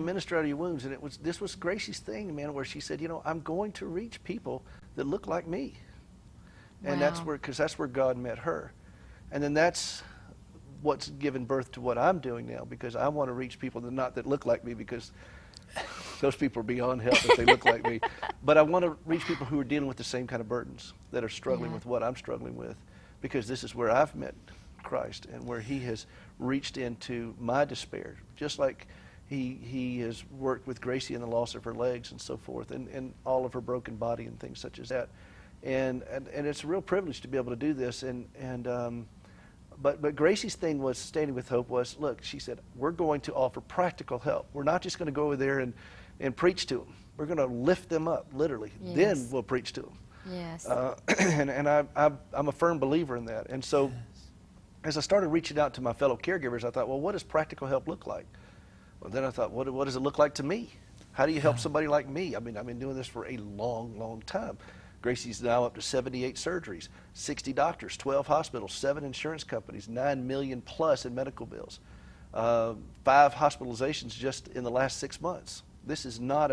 you minister out of your wounds. And this was Gracie's thing, man, where she said, you know, I'm going to reach people that look like me. And because that's where God met her. And then that's what's given birth to what I'm doing now, because I want to reach people that look like me, because those people are beyond help if they look like me. But I want to reach people who are dealing with the same kind of burdens, that are struggling with what I'm struggling with, because this is where I've met Christ and where he has reached into my despair, just like he has worked with Gracie in the loss of her legs and so forth, and all of her broken body and things such as that. And it's a real privilege to be able to do this. But Gracie's thing was, Standing with Hope, was, look, she said, we're going to offer practical help. We're not just going to go over there and preach to them. We're going to lift them up, literally. Yes. Then we'll preach to them. Yes. And I'm a firm believer in that. And so as I started reaching out to my fellow caregivers, I thought, well, what does practical help look like? Well, then I thought, what does it look like to me? How do you help somebody like me? I mean, I've been doing this for a long, long time. Gracie's now up to 78 surgeries, 60 doctors, 12 hospitals, 7 insurance companies, $9 million plus in medical bills, 5 hospitalizations just in the last 6 months. This is not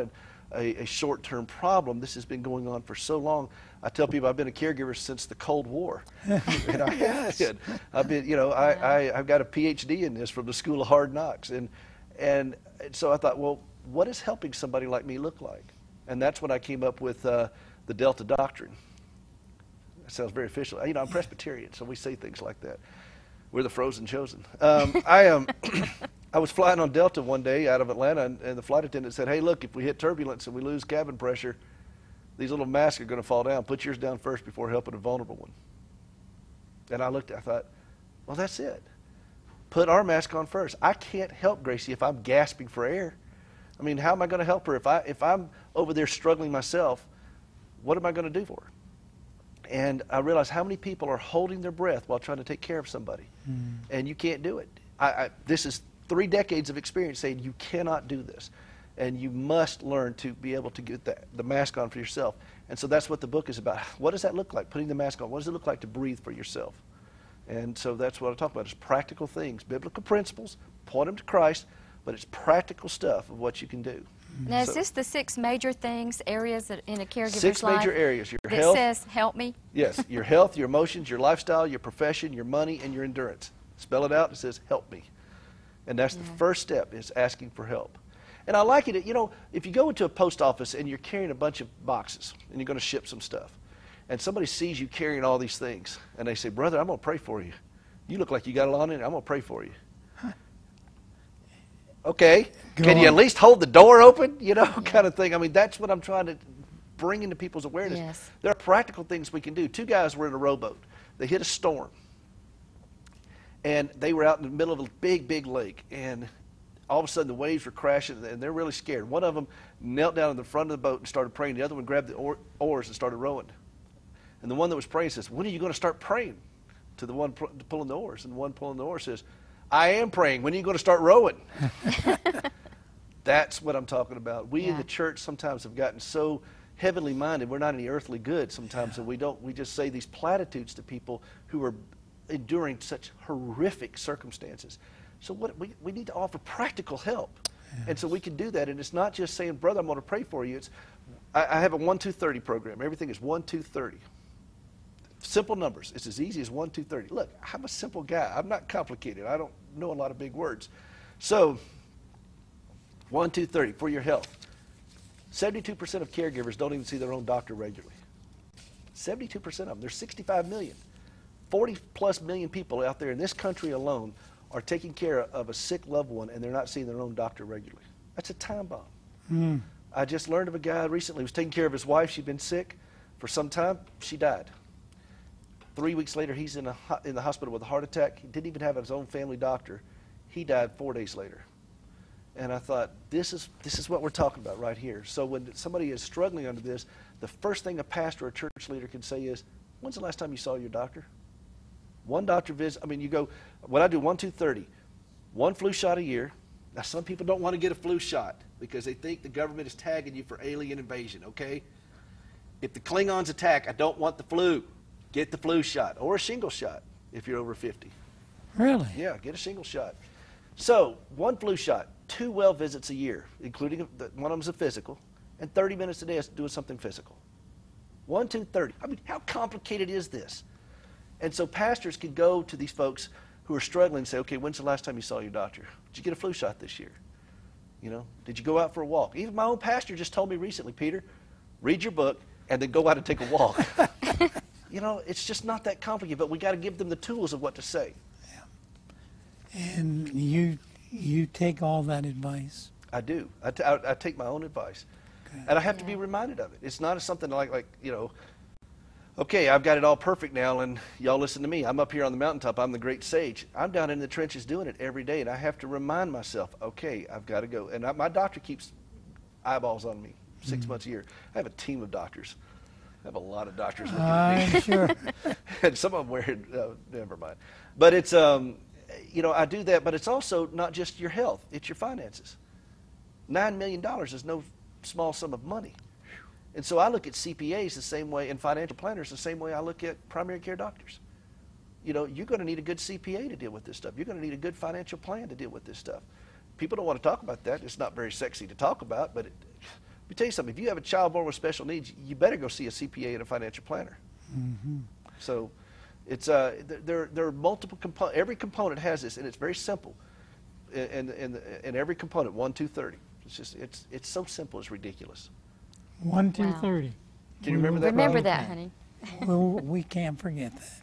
a short-term problem. This has been going on for so long. I tell people I've been a caregiver since the Cold War. And I have. I've been, you know, I've got a PhD in this from the School of Hard Knocks. And so I thought, well, what does helping somebody like me look like? And that's when I came up with the DeltaDoctrine. That sounds very official. You know, I'm Presbyterian, so we say things like that. We're the frozen chosen. I was flying on Delta one day out of Atlanta, and the flight attendant said, hey, look, if we hit turbulence and we lose cabin pressure, these little masks are going to fall down. Put yours down first before helping a vulnerable one. And I thought, well, that's it. Put our mask on first. I can't help Gracie if I'm gasping for air. I mean, how am I going to help her? If I'm over there struggling myself, what am I going to do for her? And I realized how many people are holding their breath while trying to take care of somebody. And you can't do it. This is 3 decades of experience saying you cannot do this. And you must learn to be able to get the mask on for yourself. And so that's what the book is about. What does that look like, putting the mask on? What does it look like to breathe for yourself? And so that's what I talk about, is practical things, biblical principles, point them to Christ, but it's practical stuff of what you can do. Now, is this the 6 major things, areas that in a caregiver's life? 6 major areas. Your that health. says, help me? Yes, your health, your emotions, your lifestyle, your profession, your money, and your endurance. Spell it out. It says, help me. And that's the first step, is asking for help. And I like it, you know, if you go into a post office and you're carrying a bunch of boxes and you're going to ship some stuff, and somebody sees you carrying all these things, and they say, brother, I'm going to pray for you. You look like you got a lot in it. I'm going to pray for you. Okay, can you at least hold the door open, you know, kind of thing. I mean, that's what I'm trying to bring into people's awareness. Yes. There are practical things we can do. 2 guys were in a rowboat. They hit a storm, and they were out in the middle of a big, big lake, and all of a sudden the waves were crashing, and they're really scared. One of them knelt down in the front of the boat and started praying. The other one grabbed the oars and started rowing. And the one that was praying says, when are you going to start praying? To the one pulling the oars. And the one pulling the oars says, I am praying. When are you going to start rowing? That's what I'm talking about. We in the church sometimes have gotten so heavenly minded. We're not any earthly good sometimes, and we just say these platitudes to people who are enduring such horrific circumstances. So we need to offer practical help. And so we can do that. And it's not just saying, brother, I'm going to pray for you. It's I have a 1-2-30 program. Everything is 1-2-30. Simple numbers. It's as easy as 1-2-30. Look, I'm a simple guy. I'm not complicated. I don't know a lot of big words. So 1-2-30 for your health. 72% of caregivers don't even see their own doctor regularly. 72% of them. There's 65 million. 40+ million people out there in this country alone are taking care of a sick loved one, and they're not seeing their own doctor regularly. That's a time bomb. I just learned of a guy recently who was taking care of his wife. She'd been sick for some time. She died. 3 weeks later, he's in the hospital with a heart attack. He didn't even have his own family doctor. He died 4 days later. And I thought, this is what we're talking about right here. So when somebody is struggling under this, the first thing a pastor or a church leader can say is, when's the last time you saw your doctor? One doctor visit. I mean, you go, what I do, 1-2-30. 1 flu shot a year. Now, some people don't want to get a flu shot because they think the government is tagging you for alien invasion, okay? If the Klingons attack, I don't want the flu. Get the flu shot or a shingle shot if you're over 50. Really? Yeah, get a shingle shot. So, one flu shot, 2 well visits a year, including one of them's a physical, and 30 minutes a day doing something physical. 1, 2, 30. I mean, how complicated is this? And so pastors can go to these folks who are struggling and say, okay, when's the last time you saw your doctor? Did you get a flu shot this year? You know, did you go out for a walk? Even my own pastor just told me recently, Peter, read your book and then go out and take a walk. You know, it's just not that complicated, but we got to give them the tools of what to say. Yeah. And you take all that advice? I do. I take my own advice. Okay. And I have to be reminded of it. It's not something like, you know, okay, I've got it all perfect now, and y'all listen to me. I'm up here on the mountaintop. I'm the great sage. I'm down in the trenches doing it every day, and I have to remind myself, okay, I've got to go. And my doctor keeps eyeballs on me 6 months a year. I have a team of doctors. I have a lot of doctors looking at me. Sure. And some of them wearing, never mind. But it's, you know, I do that, but it's also not just your health. It's your finances. $9 million is no small sum of money. And so I look at CPAs the same way, and financial planners the same way I look at primary care doctors. You know, you're going to need a good CPA to deal with this stuff. You're going to need a good financial plan to deal with this stuff. People don't want to talk about that. It's not very sexy to talk about, but let me tell you something. If you have a child born with special needs, you better go see a CPA and a financial planner. Mm-hmm. So it's, there are multiple components. Every component has this, and it's very simple. And every component, 1, 2, 30. It's just, it's so simple, it's ridiculous. 1, 2, 30. Can you remember that? Remember that, honey. Well, we can't forget that.